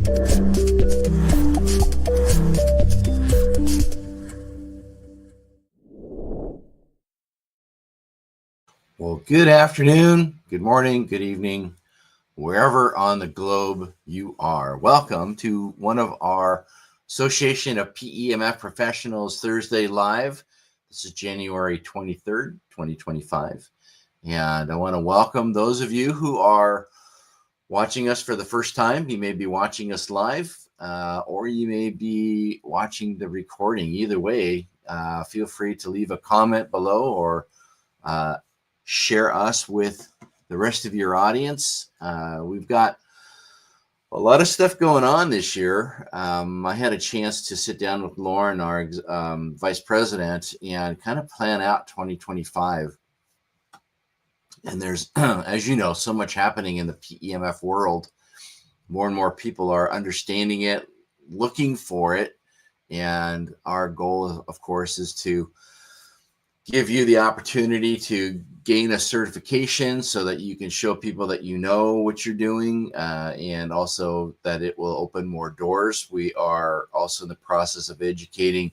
Well, good afternoon, good morning, good evening, wherever on the globe you are. Welcome to one of our Association of PEMF Professionals Thursday Live. This is January 23rd, 2025. And I want to welcome those of you who are watching us for the first time. You may be watching us live, or you may be watching the recording. Either way, feel free to leave a comment below or share us with the rest of your audience. We've got a lot of stuff going on this year. I had a chance to sit down with Lauren, our vice president, and kind of plan out 2025. And there's, as you know, so much happening in the PEMF world. More and more people are understanding it, looking for it. And our goal, of course, is to give you the opportunity to gain a certification so that you can show people that you know what you're doing, and also that it will open more doors. We are also in the process of educating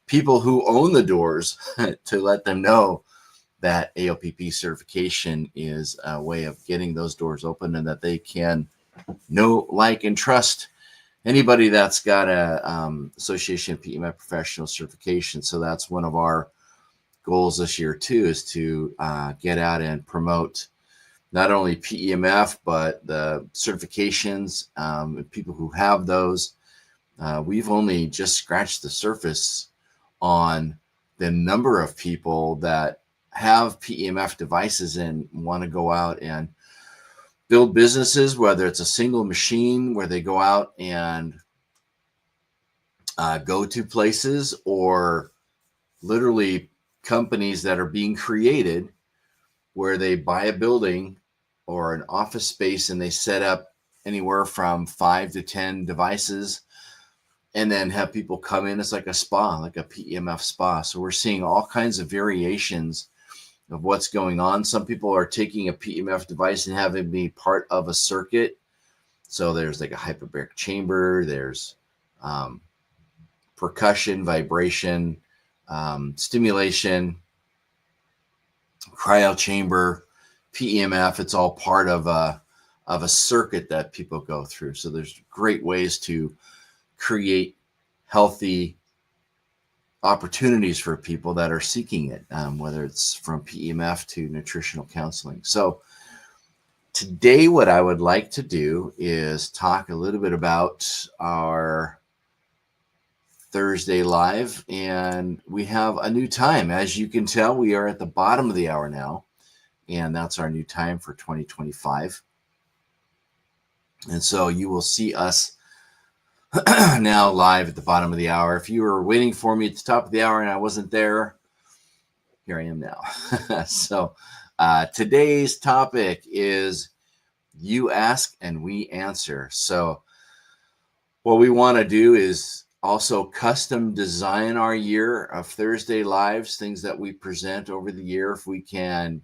people who own the doors to let them know that AOPP certification is a way of getting those doors open, and that they can know, like, and trust anybody that's got a Association of PEMF Professional certification. So that's one of our goals this year too, is to get out and promote not only PEMF but the certifications, and people who have those. We've only just scratched the surface on the number of people that have PEMF devices and want to go out and build businesses, whether it's a single machine where they go out and go to places, or literally companies that are being created where they buy a building or an office space and they set up anywhere from 5 to 10 devices and then have people come in. It's like a spa, like a PEMF spa. So we're seeing all kinds of variations of what's going on. Some people are taking a PEMF device and having it be part of a circuit. So there's like a hyperbaric chamber, there's percussion, vibration, stimulation, cryo chamber, PEMF. It's all part of a circuit that people go through. So there's great ways to create healthy opportunities for people that are seeking it, whether it's from PEMF to nutritional counseling. So today, what I would like to do is talk a little bit about our Thursday Live, and we have a new time. As you can tell, we are at the bottom of the hour now, and that's our new time for 2025. And so you will see us now live at the bottom of the hour. If you were waiting for me at the top of the hour and I wasn't there, here I am now. So today's topic is you ask and we answer. So what we want to do is also custom design our year of Thursday Lives, things that we present over the year. If we can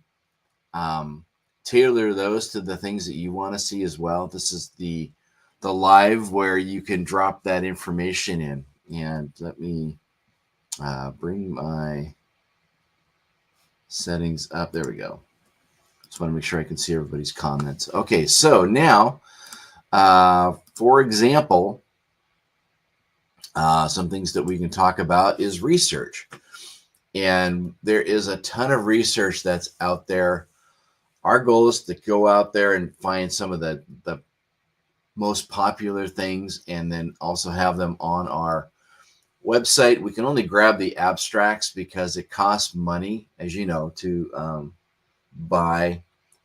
tailor those to the things that you want to see as well. This is the live where you can drop that information in. And let me bring my settings up. There we go. Just want to make sure I can see everybody's comments. Okay, so now, for example, some things that we can talk about is research. And there is a ton of research that's out there. Our goal is to go out there and find some of the most popular things and then also have them on our website. We can only grab the abstracts because it costs money, as you know, to buy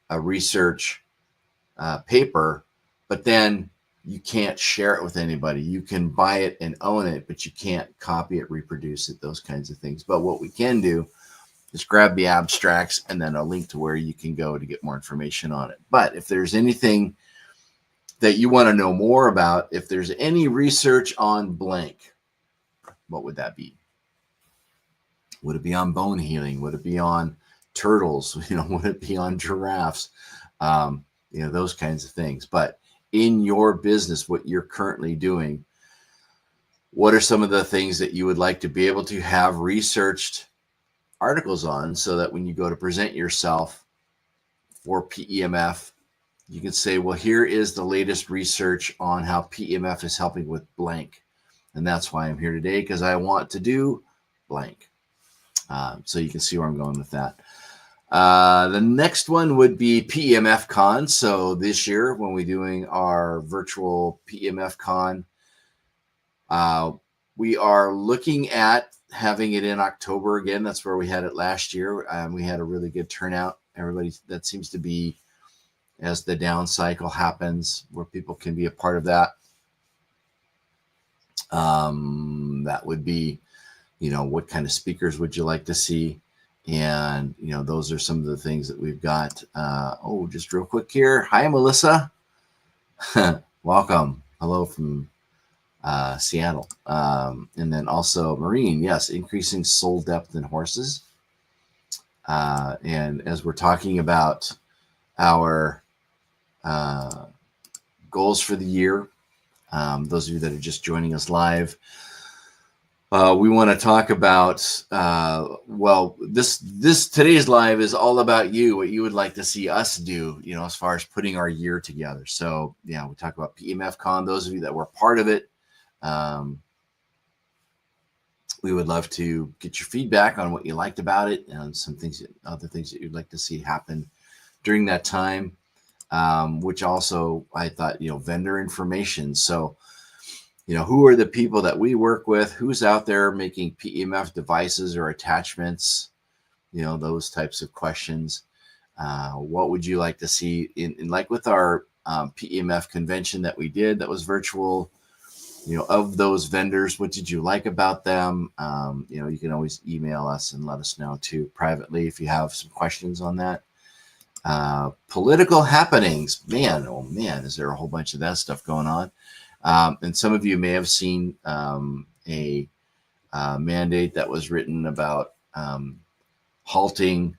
a research paper, but then you can't share it with anybody. You can buy it and own it, but you can't copy it, reproduce it, those kinds of things. But what we can do is grab the abstracts and then a link to where you can go to get more information on it. But if there's anything that you want to know more about, if there's any research on blank, what would that be? Would it be on bone healing? Would it be on turtles? Would it be on giraffes? Those kinds of things. But in your business, what you're currently doing. What are some of the things that you would like to be able to have researched articles on, so that when you go to present yourself for PEMF, you can say, well, here is the latest research on how PEMF is helping with blank. And that's why I'm here today, because I want to do blank. So you can see where I'm going with that. The next one would be PEMF Con. So this year, when we're doing our virtual PEMF Con, we are looking at having it in October again. That's where we had it last year. We had a really good turnout. Everybody, that seems to be, as the down cycle happens, where people can be a part of that. That would be, what kind of speakers would you like to see? And, those are some of the things that we've got. Just real quick here. Hi, Melissa. Welcome. Hello from Seattle. And then also Marine. Yes, increasing soul depth in horses. And as we're talking about our goals for the year, those of you that are just joining us live, we want to talk about, today's live is all about you, what you would like to see us do, as far as putting our year together. So yeah, we talk about PEMF Con. Those of you that were part of it, we would love to get your feedback on what you liked about it, and some things, other things that you'd like to see happen during that time. Which also, I thought, vendor information. So, who are the people that we work with? Who's out there making PEMF devices or attachments? Those types of questions. What would you like to see in like with our PEMF convention that we did, that was virtual? Of those vendors, what did you like about them? You can always email us and let us know too privately if you have some questions on that. Political happenings, man, oh man, is there a whole bunch of that stuff going on? And some of you may have seen a mandate that was written about halting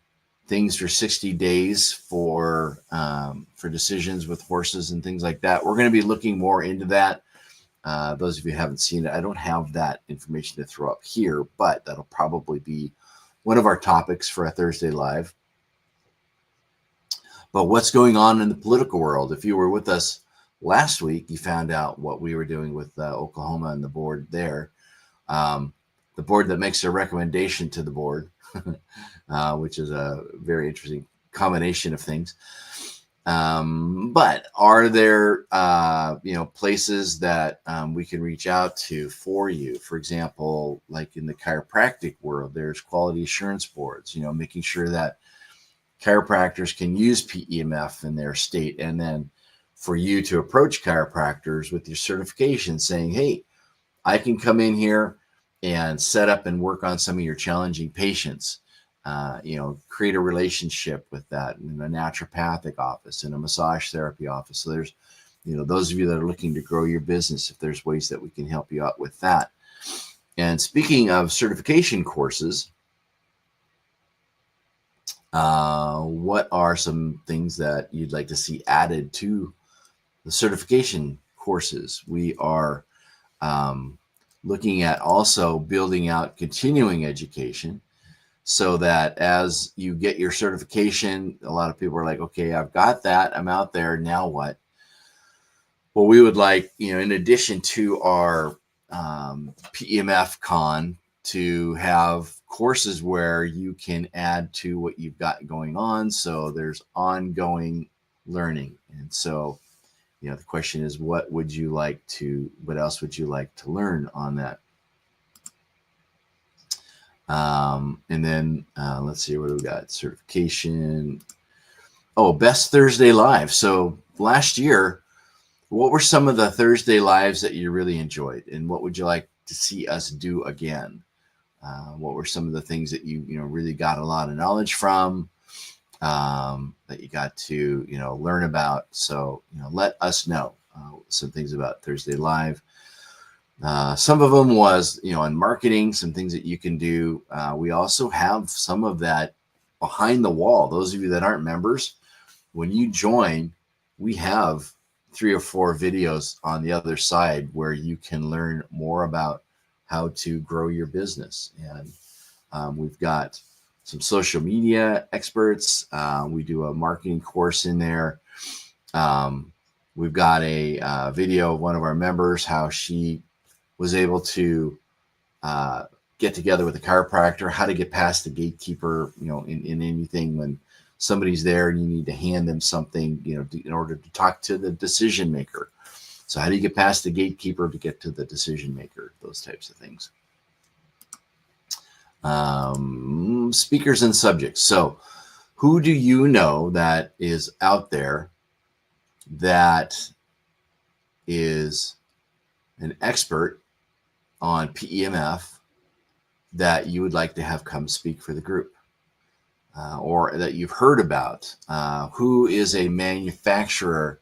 things for 60 days for decisions with horses and things like that. We're going to be looking more into that. Those of you who haven't seen it, I don't have that information to throw up here, but that'll probably be one of our topics for a Thursday Live. But what's going on in the political world? If you were with us last week, you found out what we were doing with Oklahoma and the board there. The board that makes a recommendation to the board, which is a very interesting combination of things. But are there, places that we can reach out to for you? For example, like in the chiropractic world, there's quality assurance boards, making sure that chiropractors can use PEMF in their state, and then for you to approach chiropractors with your certification saying, hey, I can come in here and set up and work on some of your challenging patients. Create a relationship with that in a naturopathic office, in a massage therapy office. So there's, those of you that are looking to grow your business, if there's ways that we can help you out with that. And speaking of certification courses, what are some things that you'd like to see added to the certification courses? We are looking at also building out continuing education, so that as you get your certification, a lot of people are like, okay, I've got that, I'm out there, now what? Well, we would like, in addition to our PEMF Con, to have courses where you can add to what you've got going on. So there's ongoing learning. And so, the question is, what else would you like to learn on that? And then let's see, what do we got? Certification. Oh, best Thursday Live. So last year, what were some of the Thursday Lives that you really enjoyed? And what would you like to see us do again? What were some of the things that you really got a lot of knowledge from, that you got to learn about? So let us know some things about Thursday Live. Some of them was on marketing, some things that you can do. We also have some of that behind the wall. Those of you that aren't members, when you join, we have 3 or 4 videos on the other side where you can learn more about how to grow your business. And we've got some social media experts. We do a marketing course in there. We've got a video of one of our members, how she was able to get together with a chiropractor, how to get past the gatekeeper, in anything when somebody's there and you need to hand them something, in order to talk to the decision maker. So how do you get past the gatekeeper to get to the decision maker? Those types of things. Speakers and subjects. So who do you know that is out there that is an expert on PEMF that you would like to have come speak for the group, or that you've heard about? Who is a manufacturer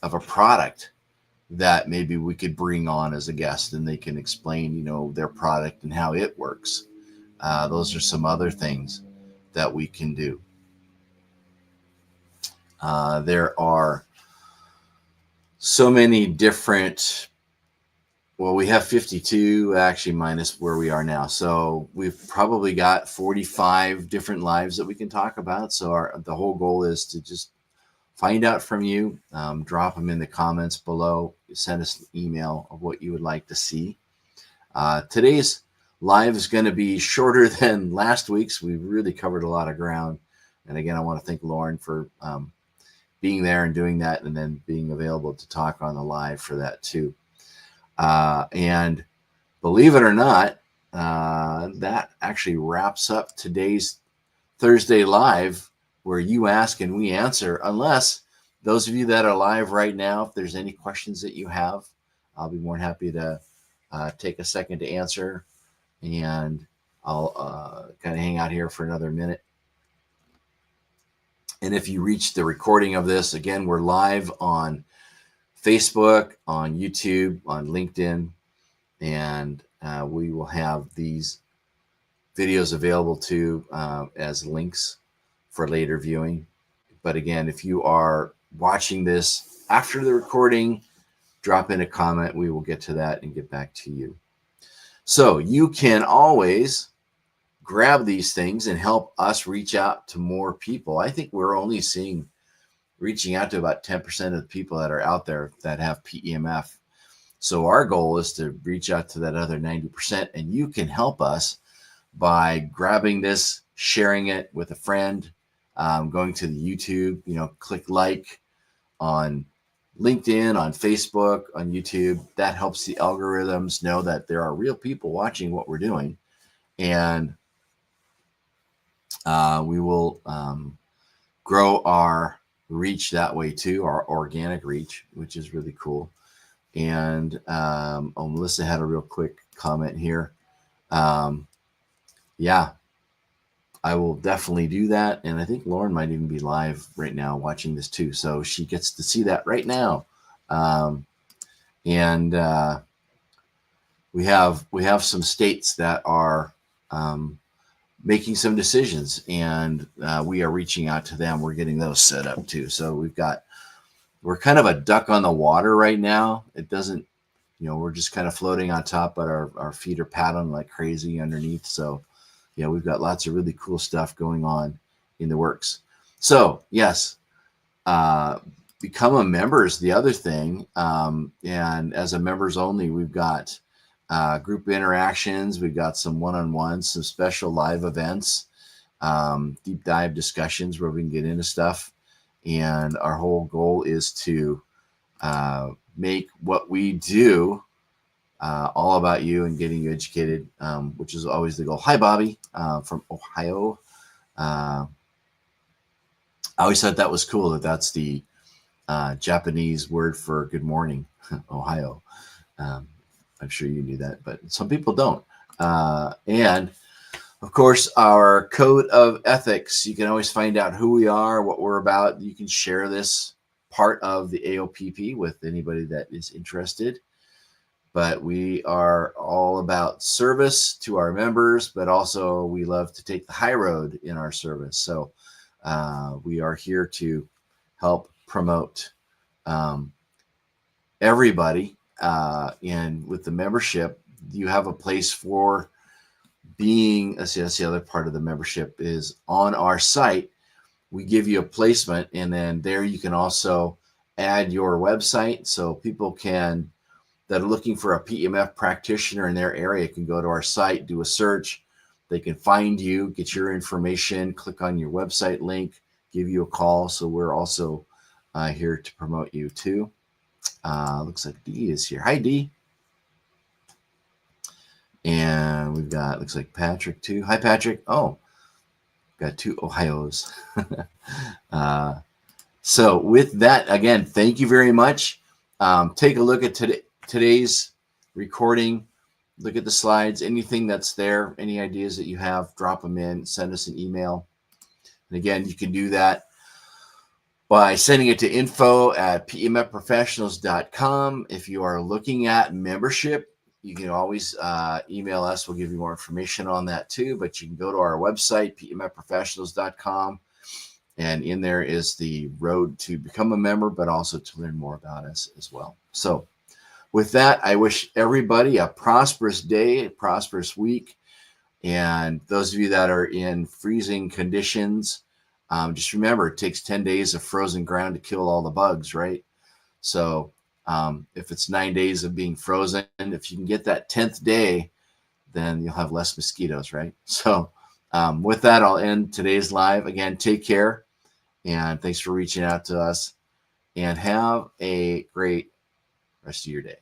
of a product that maybe we could bring on as a guest, and they can explain, their product and how it works? Those are some other things that we can do. There are so many different, we have 52 actually, minus where we are now. So we've probably got 45 different lives that we can talk about. So the whole goal is to just find out from you, drop them in the comments below, send us an email of what you would like to see. Today's live is going to be shorter than last week's. We really covered a lot of ground. And again, I want to thank Lauren for being there and doing that, and then being available to talk on the live for that too. And believe it or not, that actually wraps up today's Thursday live, where you ask and we answer. Unless those of you that are live right now, if there's any questions that you have, I'll be more than happy to take a second to answer. And I'll kind of hang out here for another minute. And if you reach the recording of this, again, we're live on Facebook, on YouTube, on LinkedIn, and we will have these videos available too as links for later viewing. But again, if you are watching this after the recording, drop in a comment. We will get to that and get back to you. So you can always grab these things and help us reach out to more people. I think we're only reaching out to about 10% of the people that are out there that have PEMF. So our goal is to reach out to that other 90%, and you can help us by grabbing this, sharing it with a friend, going to the YouTube, click like on LinkedIn, on Facebook, on YouTube. That helps the algorithms know that there are real people watching what we're doing. And we will grow our reach that way too, our organic reach, which is really cool. And Melissa had a real quick comment here. Yeah, I will definitely do that. And I think Lauren might even be live right now watching this too, so she gets to see that right now. And we have some states that are making some decisions, and we are reaching out to them. We're getting those set up too. So we're kind of a duck on the water right now. It doesn't, we're just kind of floating on top, but our feet are paddling like crazy underneath. So yeah, we've got lots of really cool stuff going on in the works. So yes, become a member is the other thing. And as a members only, we've got group interactions. We've got some one-on-ones, some special live events, deep dive discussions where we can get into stuff. And our whole goal is to make what we do all about you and getting you educated, which is always the goal. Hi, Bobby, from Ohio. I always thought that was cool that that's the Japanese word for good morning, Ohio. I'm sure you knew that, but some people don't. And of course, our code of ethics, you can always find out who we are, what we're about. You can share this part of the AOPP with anybody that is interested. But we are all about service to our members, but also we love to take the high road in our service. So we are here to help promote everybody. And with the membership, you have a place for being, that's the other part of the membership is on our site. We give you a placement, and then there you can also add your website. So people that are looking for a PEMF practitioner in their area can go to our site, do a search. They can find you, get your information, click on your website link, give you a call. So we're also here to promote you too. Looks like Dee is here. Hi, Dee. And we've got, looks like Patrick too. Hi, Patrick. Oh, got two Ohios. So with that, again, thank you very much. Take a look at today's recording. Look at the slides, anything that's there, any ideas that you have, drop them in, send us an email. And again, you can do that by sending it to info@pemfprofessionals.com. If you are looking at membership, you can always email us. We'll give you more information on that too, but you can go to our website, pemfprofessionals.com. And in there is the road to become a member, but also to learn more about us as well. So with that, I wish everybody a prosperous day, a prosperous week. And those of you that are in freezing conditions, just remember, it takes 10 days of frozen ground to kill all the bugs, right? So if it's 9 days of being frozen, if you can get that 10th day, then you'll have less mosquitoes, right? So with that, I'll end today's live. Again, take care. And thanks for reaching out to us. And have a great rest of your day.